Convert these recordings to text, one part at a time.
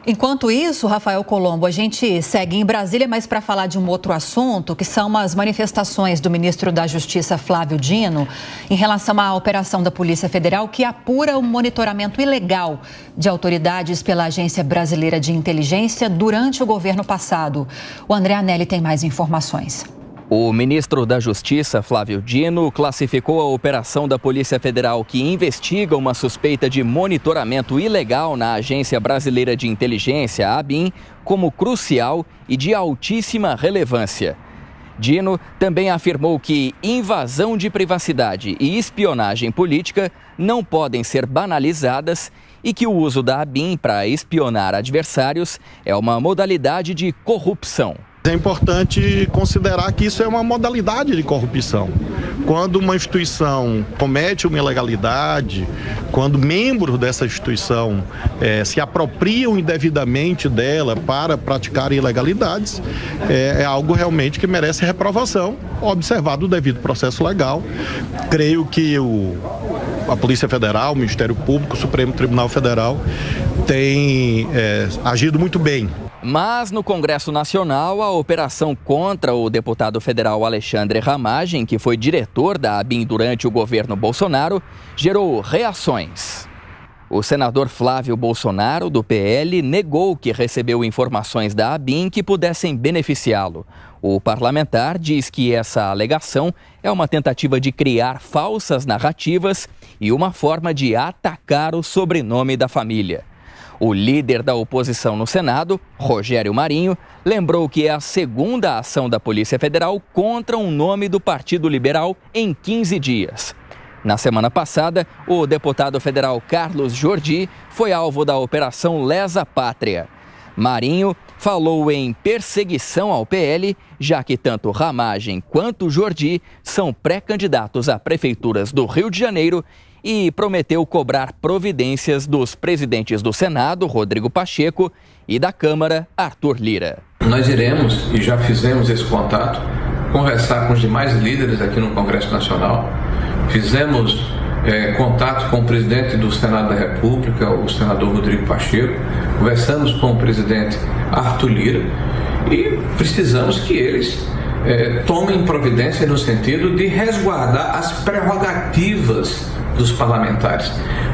Enquanto isso, Rafael Colombo, a gente segue em Brasília, mas para falar de um outro assunto, que são as manifestações do ministro da Justiça, Flávio Dino, em relação à operação da Polícia Federal, que apura o monitoramento ilegal de autoridades pela Agência Brasileira de Inteligência durante o governo passado. O André Anelli tem mais informações. O ministro da Justiça, Flávio Dino, classificou a operação da Polícia Federal que investiga uma suspeita de monitoramento ilegal na Agência Brasileira de Inteligência, a ABIN, como crucial e de altíssima relevância. Dino também afirmou que invasão de privacidade e espionagem política não podem ser banalizadas e que o uso da ABIN para espionar adversários é uma modalidade de corrupção. É importante considerar que isso é uma modalidade de corrupção. Quando uma instituição comete uma ilegalidade, quando membros dessa instituição se apropriam indevidamente dela para praticar ilegalidades, é algo realmente que merece reprovação, observado o devido processo legal. Creio que a Polícia Federal, o Ministério Público, o Supremo Tribunal Federal tem agido muito bem. Mas no Congresso Nacional, a operação contra o deputado federal Alexandre Ramagem, que foi diretor da ABIN durante o governo Bolsonaro, gerou reações. O senador Flávio Bolsonaro, do PL, negou que recebeu informações da ABIN que pudessem beneficiá-lo. O parlamentar diz que essa alegação é uma tentativa de criar falsas narrativas e uma forma de atacar o sobrenome da família. O líder da oposição no Senado, Rogério Marinho, lembrou que é a segunda ação da Polícia Federal contra um nome do Partido Liberal em 15 dias. Na semana passada, o deputado federal Carlos Jordi foi alvo da Operação Lesa Pátria. Marinho falou em perseguição ao PL, já que tanto Ramagem quanto Jordi são pré-candidatos a prefeituras do Rio de Janeiro e prometeu cobrar providências dos presidentes do Senado, Rodrigo Pacheco, e da Câmara, Arthur Lira. Nós iremos, e já fizemos esse contato, conversar com os demais líderes aqui no Congresso Nacional. Fizemos contato com o presidente do Senado da República, o senador Rodrigo Pacheco. Conversamos com o presidente Arthur Lira e precisamos que eles tomem providência no sentido de resguardar as prerrogativas dos parlamentares.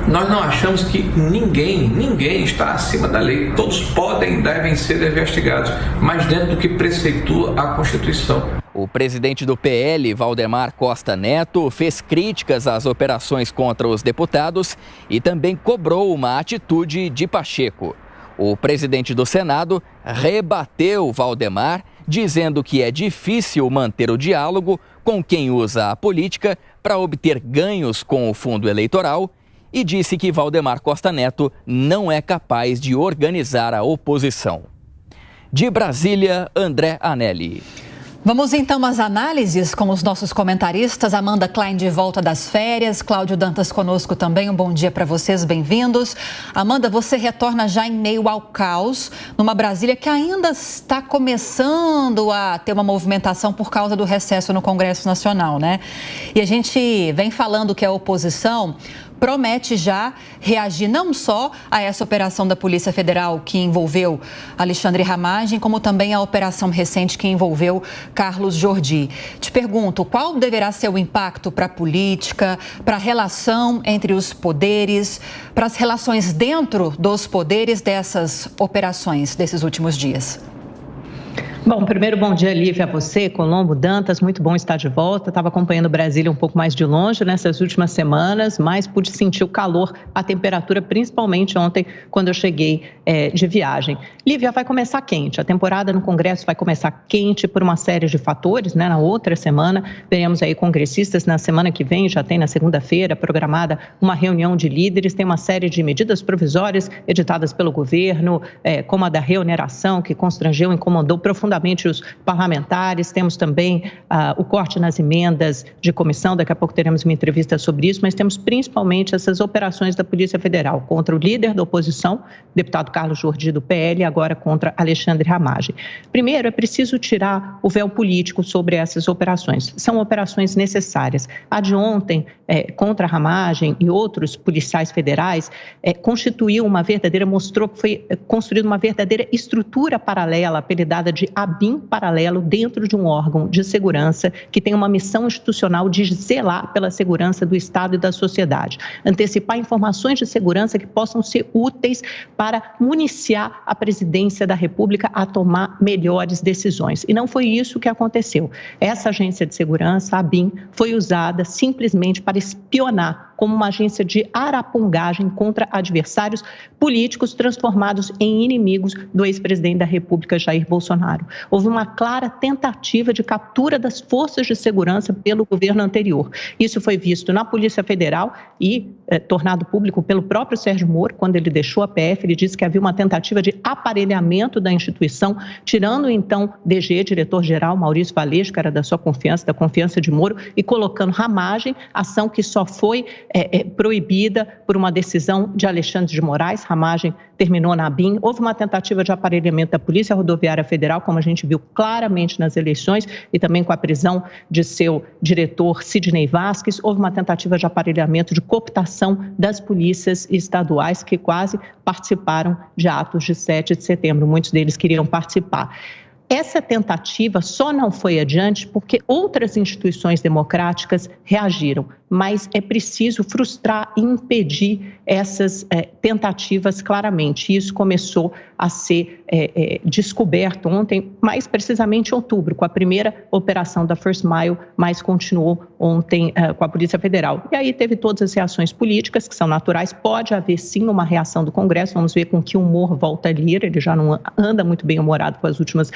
Nós não achamos que ninguém está acima da lei. Todos podem e devem ser investigados, mas dentro do que preceitua a Constituição. O presidente do PL, Valdemar Costa Neto, fez críticas às operações contra os deputados e também cobrou uma atitude de Pacheco. O presidente do Senado rebateu Valdemar, dizendo que é difícil manter o diálogo com quem usa a política para obter ganhos com o fundo eleitoral e disse que Valdemar Costa Neto não é capaz de organizar a oposição. De Brasília, André Anelli. Vamos então às análises com os nossos comentaristas. Amanda Klein de volta das férias, Cláudio Dantas conosco também. Um bom dia para vocês, bem-vindos. Amanda, você retorna já em meio ao caos, numa Brasília que ainda está começando a ter uma movimentação por causa do recesso no Congresso Nacional, né? E a gente vem falando que a oposição promete já reagir não só a essa operação da Polícia Federal que envolveu Alexandre Ramagem, como também a operação recente que envolveu Carlos Jordi. Te pergunto, qual deverá ser o impacto para a política, para a relação entre os poderes, para as relações dentro dos poderes dessas operações desses últimos dias? Bom, primeiro, bom dia, Lívia, a você, Colombo, Dantas, muito bom estar de volta. Estava acompanhando Brasília um pouco mais de longe nessas últimas semanas, mas pude sentir o calor, a temperatura, principalmente ontem, quando eu cheguei de viagem. Lívia, vai começar quente, a temporada no Congresso vai começar quente por uma série de fatores, né? Na outra semana, veremos aí congressistas na semana que vem, já tem na segunda-feira programada uma reunião de líderes, tem uma série de medidas provisórias editadas pelo governo, como a da reoneração, que constrangeu e incomodou profundamente principalmente os parlamentares, temos também o corte nas emendas de comissão, daqui a pouco teremos uma entrevista sobre isso, mas temos principalmente essas operações da Polícia Federal contra o líder da oposição, deputado Carlos Jordi do PL, e agora contra Alexandre Ramagem. Primeiro, é preciso tirar o véu político sobre essas operações. São operações necessárias. A de ontem, contra Ramagem e outros policiais federais, mostrou que foi construída uma verdadeira estrutura paralela, apelidada de ABIN paralelo, dentro de um órgão de segurança que tem uma missão institucional de zelar pela segurança do Estado e da sociedade, antecipar informações de segurança que possam ser úteis para municiar a presidência da República a tomar melhores decisões. E não foi isso que aconteceu. Essa agência de segurança, a ABIN, foi usada simplesmente para espionar como uma agência de arapongagem contra adversários políticos transformados em inimigos do ex-presidente da República, Jair Bolsonaro. Houve uma clara tentativa de captura das forças de segurança pelo governo anterior. Isso foi visto na Polícia Federal e tornado público pelo próprio Sérgio Moro, quando ele deixou a PF. Ele disse que havia uma tentativa de aparelhamento da instituição, tirando então DG, diretor-geral Maurício Valeixo, que era da sua confiança, da confiança de Moro, e colocando Ramagem, ação que só foi proibida por uma decisão de Alexandre de Moraes. Ramagem terminou na ABIN. Houve uma tentativa de aparelhamento da Polícia Rodoviária Federal, como a gente viu claramente nas eleições, e também com a prisão de seu diretor Sidney Vasquez. Houve uma tentativa de aparelhamento, de cooptação das polícias estaduais que quase participaram de atos de 7 de setembro. Muitos deles queriam participar. Essa tentativa só não foi adiante porque outras instituições democráticas reagiram, mas é preciso frustrar e impedir essas tentativas claramente. Isso começou a ser descoberto ontem, mais precisamente em outubro, com a primeira operação da First Mile, mas continuou ontem com a Polícia Federal. E aí teve todas as reações políticas, que são naturais. Pode haver sim uma reação do Congresso, vamos ver com que humor volta a Lira, ele já não anda muito bem humorado com as últimas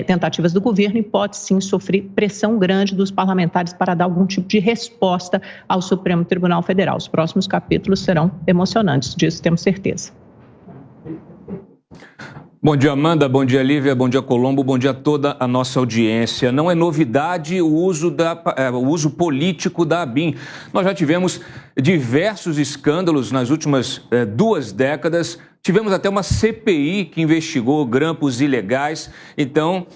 tentativas do governo, e pode sim sofrer pressão grande dos parlamentares para dar algum tipo de resposta ao Supremo Tribunal Federal. Os próximos capítulos serão emocionantes, disso temos certeza. Bom dia, Amanda. Bom dia, Lívia. Bom dia, Colombo. Bom dia a toda a nossa audiência. Não é novidade o uso político da ABIN. Nós já tivemos diversos escândalos nas últimas 2 décadas. Tivemos até uma CPI que investigou grampos ilegais. Então,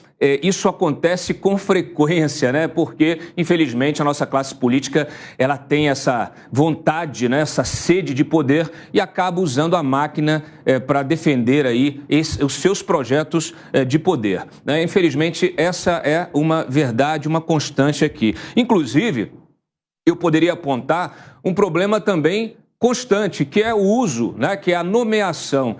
isso acontece com frequência, né? Porque, infelizmente, a nossa classe política ela tem essa vontade, né? Essa sede de poder e acaba usando a máquina para defender aí os seus projetos de poder, né? Infelizmente, essa é uma verdade, uma constante aqui. Inclusive, eu poderia apontar um problema também constante, que é o uso, né, que é a nomeação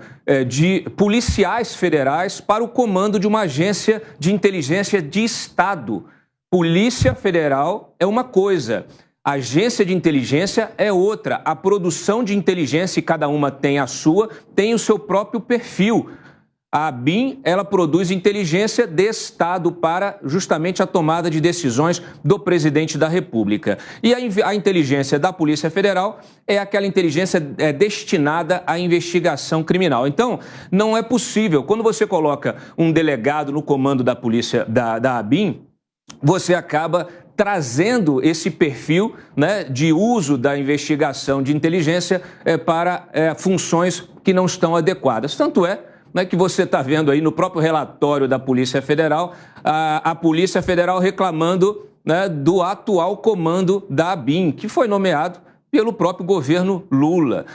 de policiais federais para o comando de uma agência de inteligência de Estado. Polícia Federal é uma coisa, agência de inteligência é outra. A produção de inteligência, e cada uma tem a sua, tem o seu próprio perfil. A ABIN, ela produz inteligência de Estado para justamente a tomada de decisões do presidente da República. E a inteligência da Polícia Federal é aquela inteligência destinada à investigação criminal. Então, não é possível. Quando você coloca um delegado no comando da polícia da ABIN, você acaba trazendo esse perfil, né, de uso da investigação de inteligência para funções que não estão adequadas. Tanto é que você está vendo aí no próprio relatório da Polícia Federal, a Polícia Federal reclamando, né, do atual comando da ABIN, que foi nomeado pelo próprio governo Lula.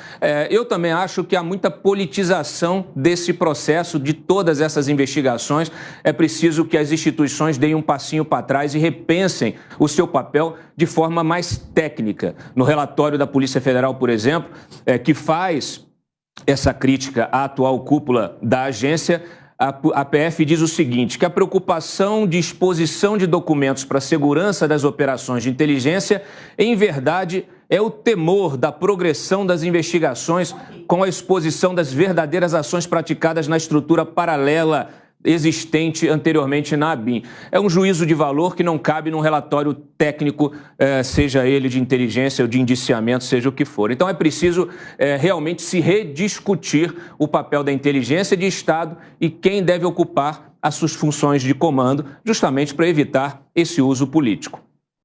Eu também acho que há muita politização desse processo, de todas essas investigações. É preciso que as instituições deem um passinho para trás e repensem o seu papel de forma mais técnica. No relatório da Polícia Federal, por exemplo, que faz essa crítica à atual cúpula da agência, a PF diz o seguinte, que a preocupação de exposição de documentos para a segurança das operações de inteligência, em verdade, é o temor da progressão das investigações com a exposição das verdadeiras ações praticadas na estrutura paralela existente anteriormente na ABIN. É um juízo de valor que não cabe num relatório técnico, seja ele de inteligência ou de indiciamento, seja o que for. Então é preciso realmente se rediscutir o papel da inteligência de Estado e quem deve ocupar as suas funções de comando, justamente para evitar esse uso político.